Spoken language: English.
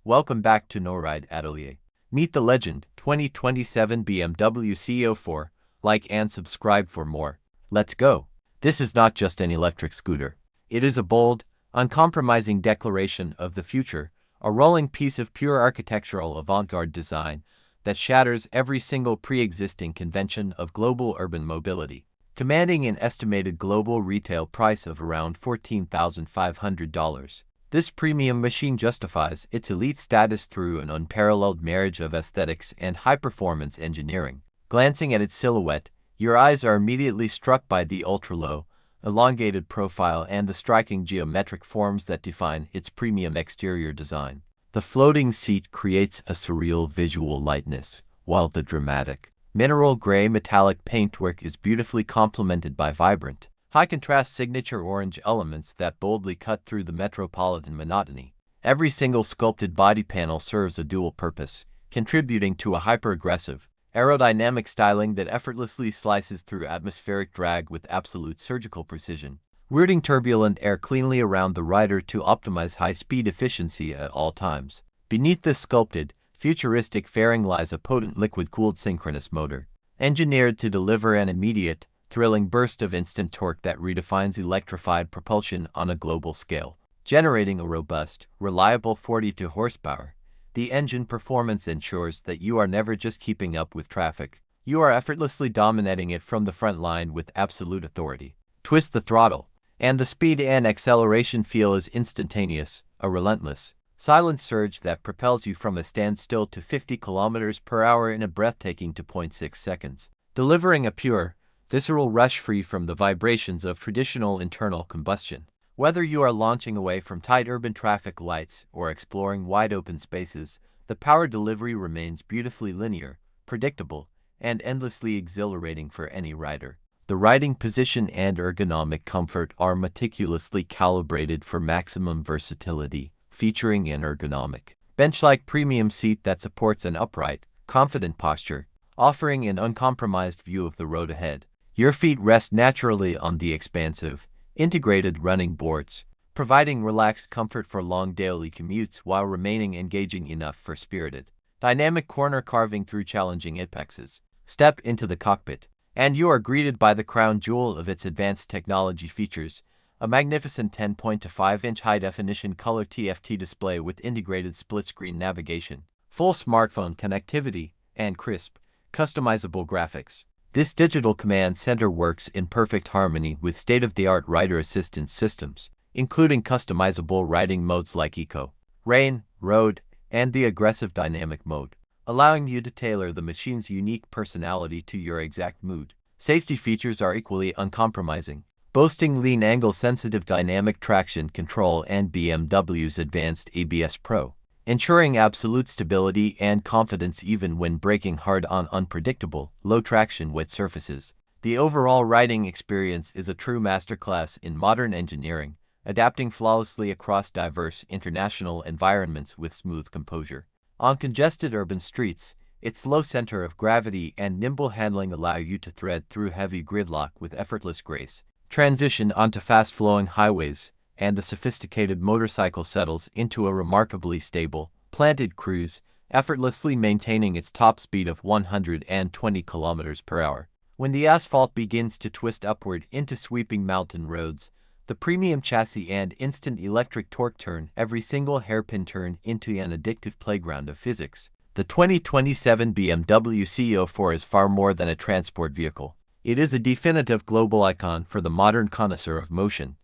Welcome back to NoirRide Atelier. Meet the legend, 2027 BMW CE04. Like and subscribe for more. Let's go. This is not just an electric scooter. It is a bold, uncompromising declaration of the future, a rolling piece of pure architectural avant-garde design that shatters every single pre-existing convention of global urban mobility. Commanding an estimated global retail price of around $14,500. This premium machine justifies its elite status through an unparalleled marriage of aesthetics and high-performance engineering. Glancing at its silhouette, your eyes are immediately struck by the ultra-low, elongated profile and the striking geometric forms that define its premium exterior design. The floating seat creates a surreal visual lightness, while the dramatic, mineral gray metallic paintwork is beautifully complemented by vibrant, high-contrast signature orange elements that boldly cut through the metropolitan monotony. Every single sculpted body panel serves a dual purpose, contributing to a hyper-aggressive, aerodynamic styling that effortlessly slices through atmospheric drag with absolute surgical precision, routing turbulent air cleanly around the rider to optimize high-speed efficiency at all times. Beneath this sculpted, futuristic fairing lies a potent liquid-cooled synchronous motor, engineered to deliver an immediate, thrilling burst of instant torque that redefines electrified propulsion on a global scale. Generating a robust, reliable 42 horsepower, the engine performance ensures that you are never just keeping up with traffic. You are effortlessly dominating it from the front line with absolute authority. Twist the throttle, and the speed and acceleration feel is instantaneous, a relentless, silent surge that propels you from a standstill to 50 kilometers per hour in a breathtaking 2.6 seconds, delivering a pure, visceral rush free from the vibrations of traditional internal combustion. Whether you are launching away from tight urban traffic lights or exploring wide-open spaces, the power delivery remains beautifully linear, predictable, and endlessly exhilarating for any rider. The riding position and ergonomic comfort are meticulously calibrated for maximum versatility, featuring an ergonomic, bench-like premium seat that supports an upright, confident posture, offering an uncompromised view of the road ahead. Your feet rest naturally on the expansive, integrated running boards, providing relaxed comfort for long daily commutes while remaining engaging enough for spirited, dynamic corner carving through challenging apexes. Step into the cockpit, and you are greeted by the crown jewel of its advanced technology features, a magnificent 10.25-inch high-definition color TFT display with integrated split-screen navigation, full smartphone connectivity, and crisp, customizable graphics. This digital command center works in perfect harmony with state-of-the-art rider assistance systems, including customizable riding modes like Eco, Rain, Road, and the aggressive dynamic mode, allowing you to tailor the machine's unique personality to your exact mood. Safety features are equally uncompromising, boasting lean angle-sensitive dynamic traction control and BMW's advanced ABS Pro, ensuring absolute stability and confidence even when braking hard on unpredictable, low-traction wet surfaces. The overall riding experience is a true masterclass in modern engineering, adapting flawlessly across diverse international environments with smooth composure. On congested urban streets, its low center of gravity and nimble handling allow you to thread through heavy gridlock with effortless grace, transition onto fast-flowing highways, and the sophisticated motorcycle settles into a remarkably stable, planted cruise, effortlessly maintaining its top speed of 120 kilometers per hour. When the asphalt begins to twist upward into sweeping mountain roads, the premium chassis and instant electric torque turn every single hairpin turn into an addictive playground of physics. The 2027 BMW CE04 is far more than a transport vehicle. It is a definitive global icon for the modern connoisseur of motion,